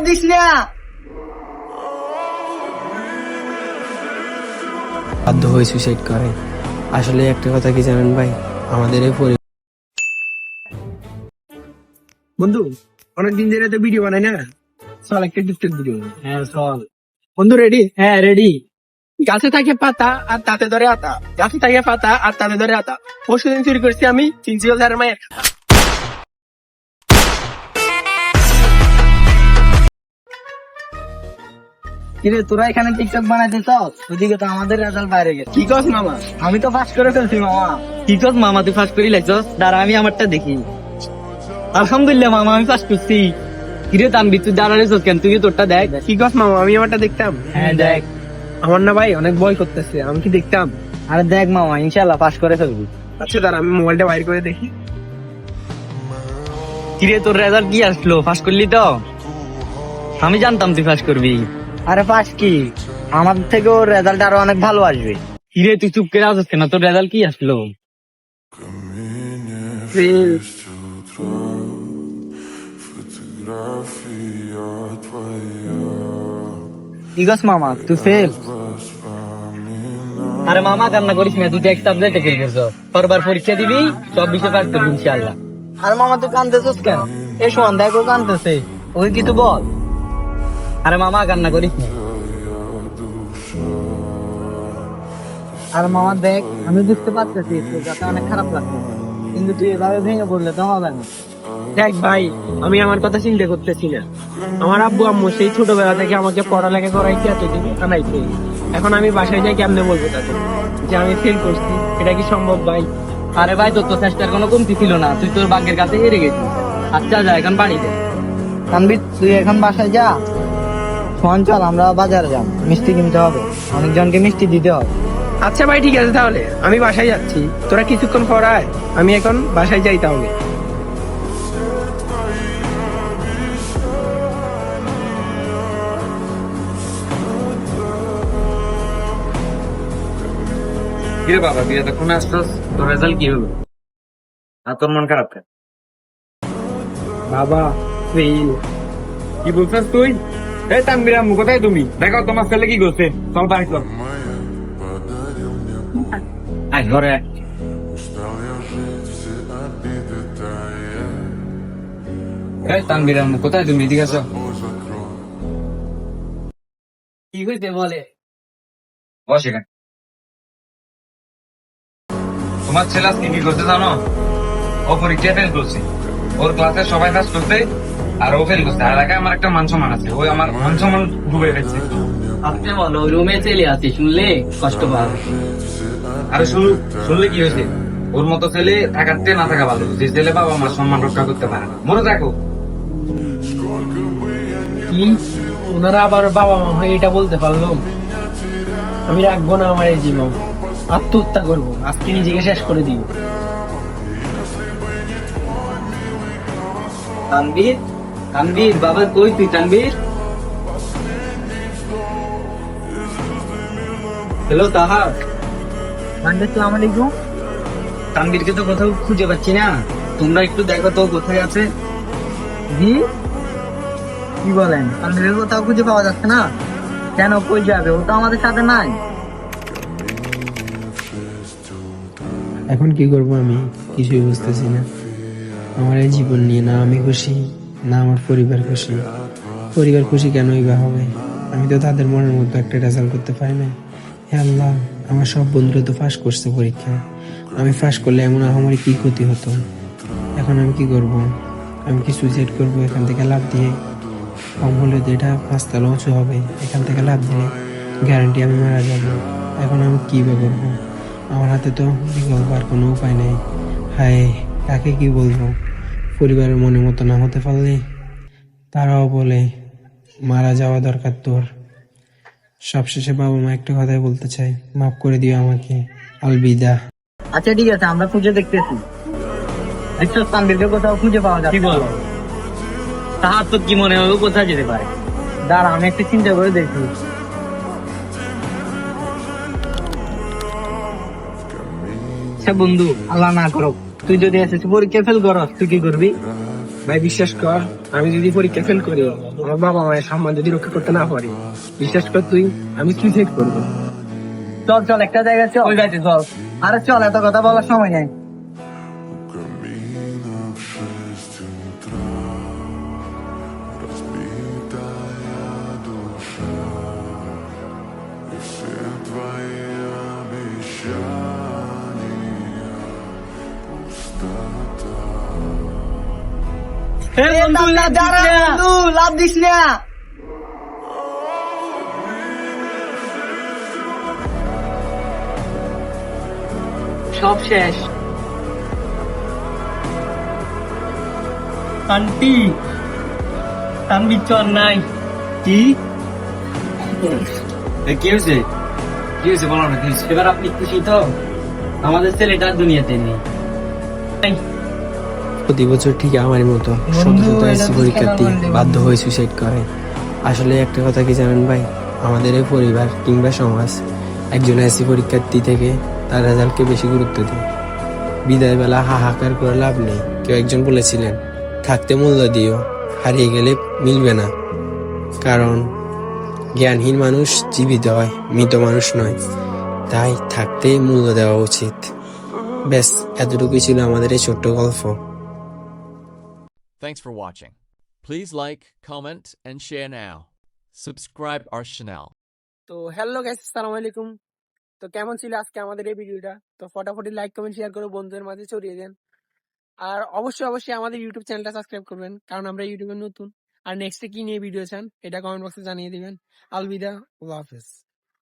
চাপ দিস না। বাধ্য হয়ে সুইসাইড করে। আসলে একটা কথা কি জানেন ভাই, আমাদের এই বন্ধু অনেকদিন ধরে তো ভিডিও বানাই না, চল একটা টিকটক ভিডিও। হ্যাঁ চল বন্ধু, রেডি? হ্যাঁ রেডি। গাছে থাকে পাতা আর তাতে ধরে আতা, গাছে থাকে পাতা আর তাতে ধরে আতা। পরশুদিন চুরি করছি আমি প্রিন্সিপাল স্যারের মায়ের। কিরে তোরা এখানে টিকটক বানাইতে চাস? ওদিকে তো আমাদের রেজাল্ট বাইরে গেছে। কি কস মামা? আমি তো পাস করে ফেলছি মামা। কি কস মামা, তুই ফার্স্ট করে লাগছস? দাঁড়া আমি আমারটা দেখি। আলহামদুলিল্লাহ মামা, আমি ফার্স্ট করছি। কিরে তানবি, তুই দাঁড়ালেছস কেন? তুই তোরটা দেখ। কি কস মামা? আমি আমারটা দেখতাম। হ্যাঁ দেখ। আমার না ভাই অনেক ভয় করতেছে, আমি কি দেখতাম? আরে দেখ মামা, ইনশাল্লাহ পাস করে ফেলবি। আচ্ছা দাঁড়া, আমি মোবাইলটা বাইর করে দেখি। কিরে তোর রেজাল্ট কি আসলো? ফার্স্ট করলি তো? আমি জানতাম তুই ফার্স্ট করবি। আরে পাস কি, আমাদের থেকে ওর রেজাল্ট আরো অনেক ভালো আসবে। কিরে তুই চুপ করে আসছিস কেন? তোর রেজাল্ট কি আসলো? কি গছ মামা, তুই ফেল। আরে মামা কান্না করিস না, তুই তো এক সাবজেক্টে ফেল করছ। পরবার পরীক্ষা দিবি, সব বিষয় পাস করবি ইনশাআল্লাহ। আরে মামা তুই কানতেছিস কেন? এই শোন দেখ, ও কানতেছে, ওকে কিছু বল। আরে মামা কান্না করিস না। আর মামা দেখ, আমি বুঝতে পারতেছি তোর কাছে অনেক খারাপ লাগছে, কিন্তু তুই এভাবে ভেঙে পড়লে তো হবে না। দেখ ভাই, আমি আমার কথা চিন্তা করতেছি না। আমার আব্বু আম্মু সেই ছোটবেলা থেকে আমাকে পড়ালেখা করাইতে এতদিন আনাইছে। এখন আমি বাসায় যাই কেমনে বলবো তাদের যে আমি ফেল করছি? এটা কি সম্ভব ভাই? আরে ভাই, তোর তো চেষ্টার কোনো কমতি ছিল না, তুই তোর ভাগ্যের কাছে হেরে গেছিস। আচ্ছা যা, এখন বাড়ি দে। তানবীর তুই এখন বাসায় যা। শোন চল আমরা বাজারে যাব, মিষ্টি কিনতে হবে, অনেকজনকে মিষ্টি দিতে হবে। আচ্ছা ভাই ঠিক আছে, তাহলে আমি বাসায় যাচ্ছি। তোরা কিছুক্ষণ পর আয়, আমি এখন বাসায় যাই তাহলে। কিরে বাবা, তুই এতক্ষণ আসছস, তোর রেজাল্ট কি হলো? আর তোর মন খারাপ কেন? বাবা ফেল। কি বলছিস তুই? এই তানবীর আম্মু, কোথায় তুমি? দেখো তোমার ছেলে কি করছে। চল বাড়ি চল। আয় ঘরে আয়। এই তানবীর আম্মু, কোথায় তুমি? এদিকে আসো। কি হয়েছে বলে? বস এখানে। তোমার ছেলে আজকে কি করতে জানো? ও পরীক্ষা ফেল করছে। ওর ক্লাসে সবাই পাস করছে আর ও ফেল করছে। আর এলাকায় আমার একটা মান সম্মান আছে, ওই আমার মান সম্মান ডুবে গেছে। আপনি বলো, রুমে চলে আসি, শুনলে কষ্ট পাবে। আরে শুনলে কি হয়েছে? ওর মতো ছেলে থাকার চেয়ে না থাকা ভালো। যে ছেলে বাবা মার সম্মান রক্ষা করতে পারে না, মনে থাকো। কি ওনারা আবার বাবা মা হয়ে এটা বলতে পারলো? আমি রাখবো না আমার এই জীবন, আত্মহত্যা করবো, আজকে নিজেকে শেষ করে দিব। তানবীর, তানবীর বাবা কই তুই? তানবীর, হ্যালো তাহার। আসসালামু আলাইকুম। তানবীরকে তো কোথাও খুঁজে পাচ্ছি না, তোমরা একটু দেখো তো কোথায় আছে। জি কি বলেন? তানবীরের কোথাও খুঁজে পাওয়া যাচ্ছে না? কেন, কই যাবে? ও তো আমাদের সাথে নাই। এখন কি করব আমি কিছুই বুঝতেছি না। আমার এই জীবন নিয়ে না আমি খুশি, না আমার পরিবার খুশি। পরিবার খুশি কেনই বা হবে? আমি তো তাদের মনের মতো একটা রেজাল্ট করতে পারি না। হে আল্লাহ, আমার সব বন্ধুরা তো ফাঁস করছে পরীক্ষায়, আমি ফাঁস করলে এমন আমার কি ক্ষতি হতো? এখন আমি কি করব? আমি কি সুইসাইড করব এখান থেকে লাফ দিয়ে? কম হলে তো এটা 5 তলা উঁচু হবে, এখান থেকে লাফ দিলে গ্যারান্টি আমি মারা যাব। এখন আমি কি বা করবো? আমার হাতে তো বিকল্প আর কোনো উপায় নেই। হায়, কাকে কি বলবো? পরিবারের মনের মতো না হতে পারলে তারাও বলে মারা যাওয়া দরকার তোর। সবশেষে বাবা মা একটা কথাই বলতে চাই, মাফ করে দিও আমাকে, আলবিদা। আচ্ছা ঠিক আছে, আমরা খুঁজে দেখতেছি। দেখছো তানবীরকে কোথাও খুঁজে পাওয়া যাচ্ছে কি না। বলো? তাহার তো কি মনে হয় ও কোথায় যেতে পারে? দাঁড়া আমি একটু চিন্তা করে দেখি। সে বন্ধু, আল্লাহ না করো, তুই যদি এসএসসি পরীক্ষা ফেল করস, তুই কি করবি? ভাই বিশ্বাস কর, আমি যদি পরীক্ষা ফেল করি, আমার বাবা মায়ের সম্মান যদি রক্ষা করতে না পারি, বিশ্বাস কর তুই, আমি সুইসাইড করবো। চল চল একটা জায়গায় চল, ওই গাড়িতে চল। আরে চল, এত কথা বলার সময় নেই। দাঁড়া বন্ধু, লাভ দিস না। সব শেষ। আন্টি তানবির চর নাই। কি কি হয়েছে? কি হয়েছে বলো না, কি হয়েছে? এবার আপনি খুশি তো? আমাদের ছেলেটা দুনিয়াতে নেই। প্রতি বছর ঠিক আমার মতো শত শত এসসি পরীক্ষার্থী বাধ্য হয়ে সুইসাইড করে। আসলে একটা কথা কি জানেন ভাই, আমাদের এই পরিবার কিংবা সমাজ একজন এসসি পরীক্ষার্থী থেকে তার রেজাল্টকে বেশি গুরুত্ব দেয়। বিদায় বেলা হাহাকার করে লাভ নেই। কেউ একজন বলেছিলেন, থাকতে মূল্য দিও, হারিয়ে গেলে মিলবে না। কারণ জ্ঞানহীন মানুষ জীবিত হয়, মৃত মানুষ নয়। তাই থাকতে মূল্য দেওয়া উচিত। ব্যাস এতটুকুই ছিল আমাদের এই ছোট্ট গল্প। Thanks for watching. Please like, comment, and share now. Subscribe our channel. তো হ্যালো গাইস, আসসালামু আলাইকুম। তো কেমন ছিল আজকে আমাদের এই ভিডিওটা? তো ফটাফটি লাইক কমেন্ট শেয়ার করে বন্ধুদের মাঝে ছড়িয়ে দেন। আর অবশ্যই অবশ্যই আমাদের ইউটিউব চ্যানেলটা সাবস্ক্রাইব করবেন, কারণ আমরা ইউটিউবে নতুন। আর নেক্সটে কি নিয়ে ভিডিও চান এটা কমেন্ট বক্সে জানিয়ে দিবেন। আলবিদা, আল্লাহ হাফেজ।